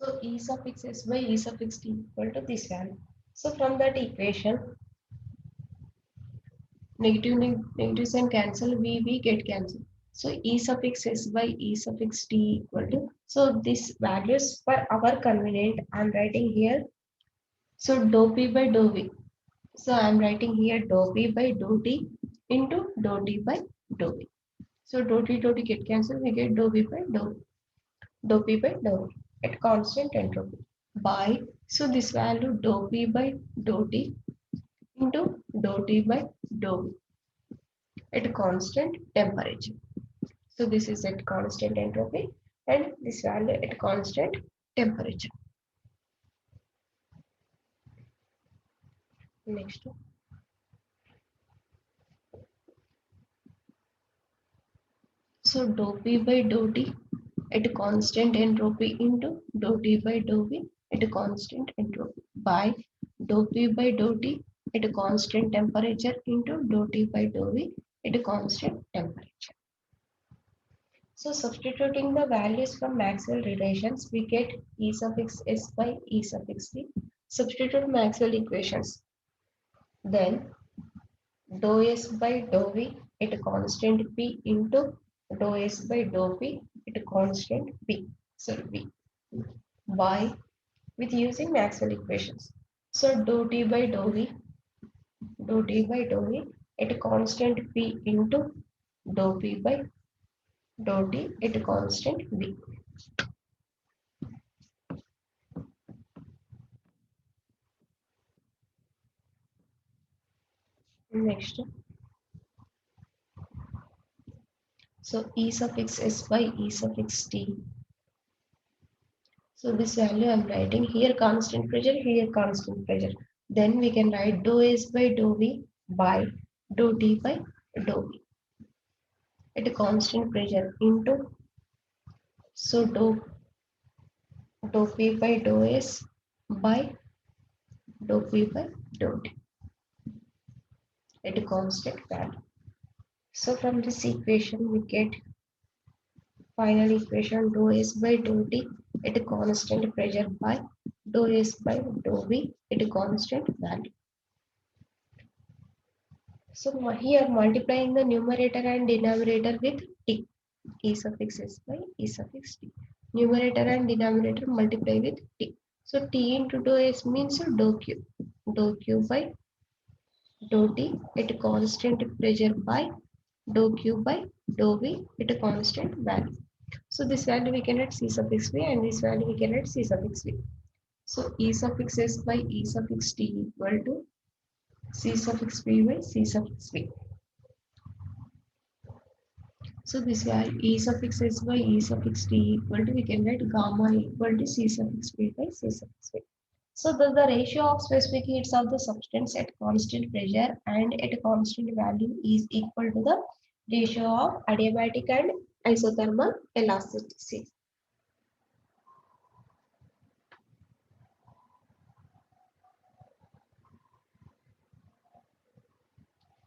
So E suffix S by E suffix T equal to this value. So from that equation, negative sign cancel, we get cancel. So E suffix S by E suffix T equal to, so this values for our convenient, I'm writing here. So dou P by dou V. So I'm writing here dou P by dou T into dou T by dou V. So dou T get cancelled, we get dou V by dou P by dou V at constant entropy by, so this value dou P by dou T into dou T by dou V at constant temperature. So this is at constant entropy and this value at constant temperature. Next. So dou P by dou T at constant entropy into dou T by dou V at constant entropy by dou P by dou T at a constant temperature into dou T by dou V at a constant temperature. So substituting the values from Maxwell relations, we get E suffix S by E suffix T. Substitute Maxwell equations. Then dou S by dou V at a constant P into dou S by dou P at a constant P. So V by, with using Maxwell equations. So dou T by dou V, dou T by dou V at a constant P into dou P by dou T at a constant V. Next. So E suffix S by E suffix T. So this value I'm writing here constant pressure, here constant pressure. Then we can write dou S by dou V by dou T by dou V at a constant pressure into, so dou P by dou S by dou P by dou T at a constant value. So from this equation we get final equation dou S by dou T at a constant pressure by dou S by dou V at a constant value. So here multiplying the numerator and denominator with T, E suffix S by E suffix T. Numerator and denominator multiply with T. So T into dou S means dou Q by dou T at a constant pressure by dou Q by dou V at a constant value. So this value we can write C suffix V and this value we can write C suffix V. So E suffix S by E suffix T equal to C suffix V by C suffix V. So this value E suffix S by E suffix T equal to, we can write gamma equal to C suffix V by C suffix V. So the ratio of specific heats of the substance at constant pressure and at a constant value is equal to the ratio of adiabatic and isothermal elasticity.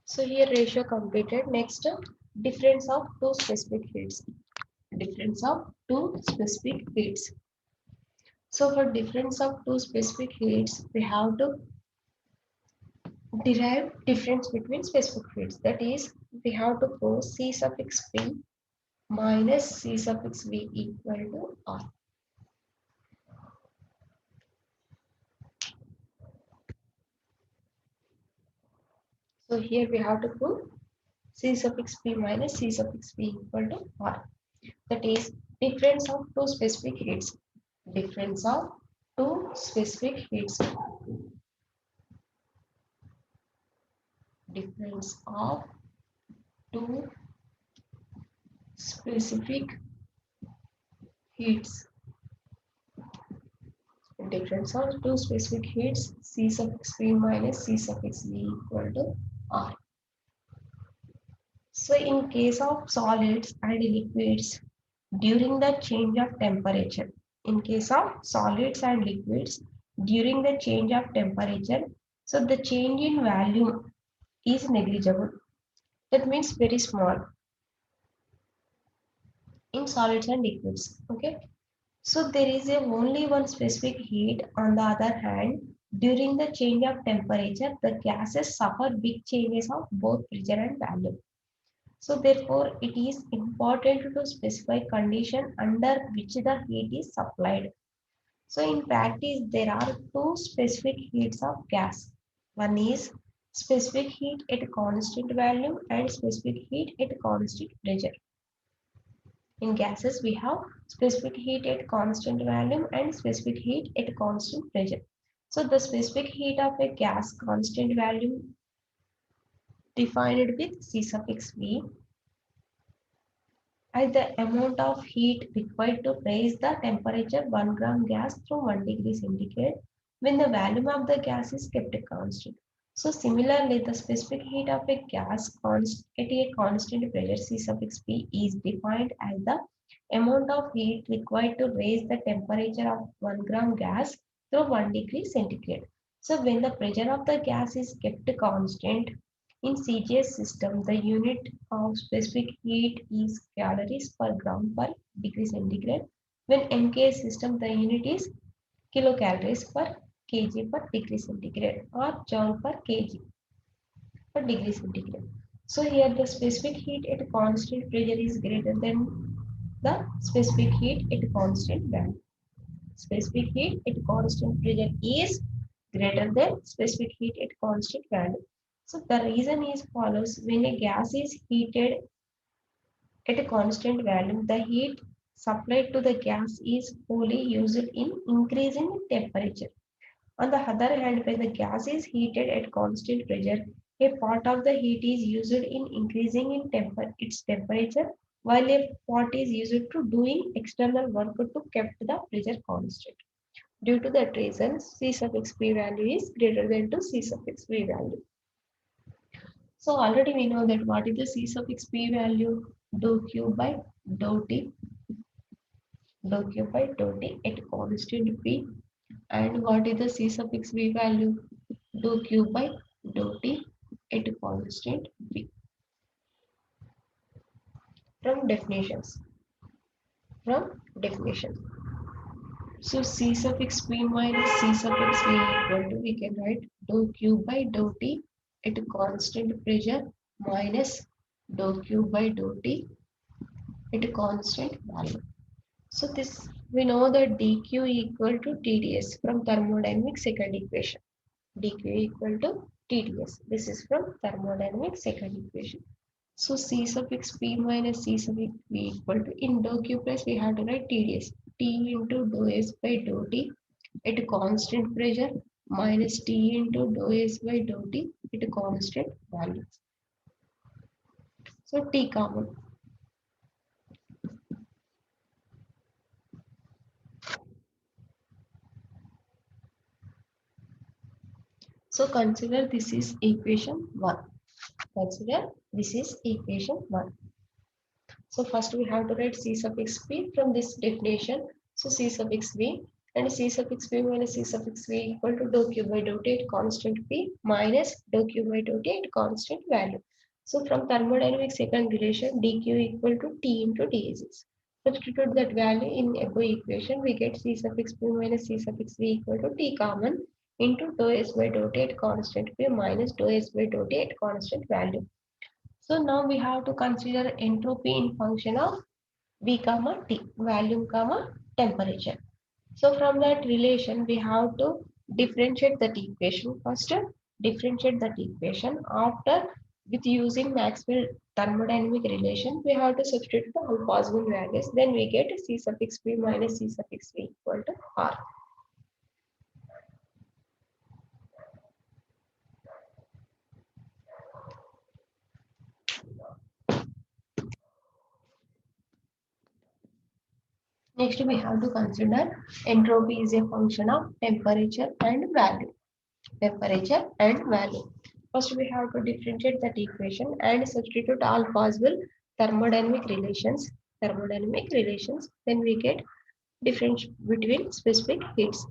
So here ratio completed. Next, difference of two specific heats. Difference of two specific heats. So for difference of two specific heats, we have to derive difference between specific heats. That is, we have to prove C suffix P minus C suffix V equal to R. So here we have to prove C suffix P minus C suffix V equal to R. That is, difference of two specific heats. Difference of two specific heats. Difference of two specific heats. Difference of two specific heats, C suffix P minus C suffix V equal to R. So in case of solids and liquids, during the change of temperature, in case of solids and liquids, during the change of temperature, so the change in volume is negligible. That means very small in solids and liquids. Okay. So there is a only one specific heat. On the other hand, during the change of temperature, the gases suffer big changes of both pressure and volume. So therefore, it is important to specify condition under which the heat is supplied. So in practice, there are two specific heats of gas. One is specific heat at constant volume and specific heat at constant pressure. In gases, we have specific heat at constant volume and specific heat at constant pressure. So the specific heat of a gas constant volume defined with C suffix V as the amount of heat required to raise the temperature 1 gram gas through 1 degree centigrade when the volume of the gas is kept constant. So similarly, the specific heat of a gas at a constant pressure C suffix P is defined as the amount of heat required to raise the temperature of 1 gram gas through 1 degree centigrade. So when the pressure of the gas is kept constant, in CGS system, the unit of specific heat is calories per gram per degree centigrade. When MKS system, the unit is kilocalories per kg per degree centigrade or joule per kg per degree centigrade. So here the specific heat at constant pressure is greater than the specific heat at constant value. Specific heat at constant pressure is greater than specific heat at constant value. So the reason is follows: when a gas is heated at a constant value, the heat supplied to the gas is wholly used in increasing temperature. On the other hand, when the gas is heated at constant pressure, a part of the heat is used in increasing its temperature, while a part is used to doing external work to keep the pressure constant. Due to that reason, C suffix P value is greater than to C suffix V value. So already we know that what is the C suffix P value? Dou Q by dou T, dou Q by dou T at constant P. And what is the C suffix V value? Dou Q by dou T at constant V. From definitions. From definition. So C suffix P minus C suffix V equal to, we can write dou Q by dou T at constant pressure minus dou Q by dou T at constant value. So this, we know that dq equal to TdS from thermodynamics second equation. dq equal to TdS. This is from thermodynamics second equation. So C suffix P minus C suffix V equal to, in dou Q plus we have to write TdS. T into dou S by dou T at constant pressure minus T into dou S by dou T at constant value. So T common. So consider this is equation 1. Consider this is equation 1. So first we have to write C suffix P from this definition. So C suffix V and C suffix P minus C suffix V equal to dou Q by dou T at constant P minus dou Q by dou T at constant value. So from thermodynamics second relation, dq equal to T into dS. Substitute that value in above equation, we get C suffix P minus C suffix V equal to T common into dou S by dou T at constant P minus dou S by dou T at constant value. So now we have to consider entropy in function of V comma T, volume comma temperature. So from that relation, we have to differentiate that equation. First, differentiate that equation. After, with using Maxwell thermodynamic relation, we have to substitute the all possible values. Then we get C suffix P minus C suffix V equal to R. Next, we have to consider entropy is a function of temperature and value. Temperature and value. First, we have to differentiate that equation and substitute all possible thermodynamic relations. Thermodynamic relations. Then we get difference between specific heats.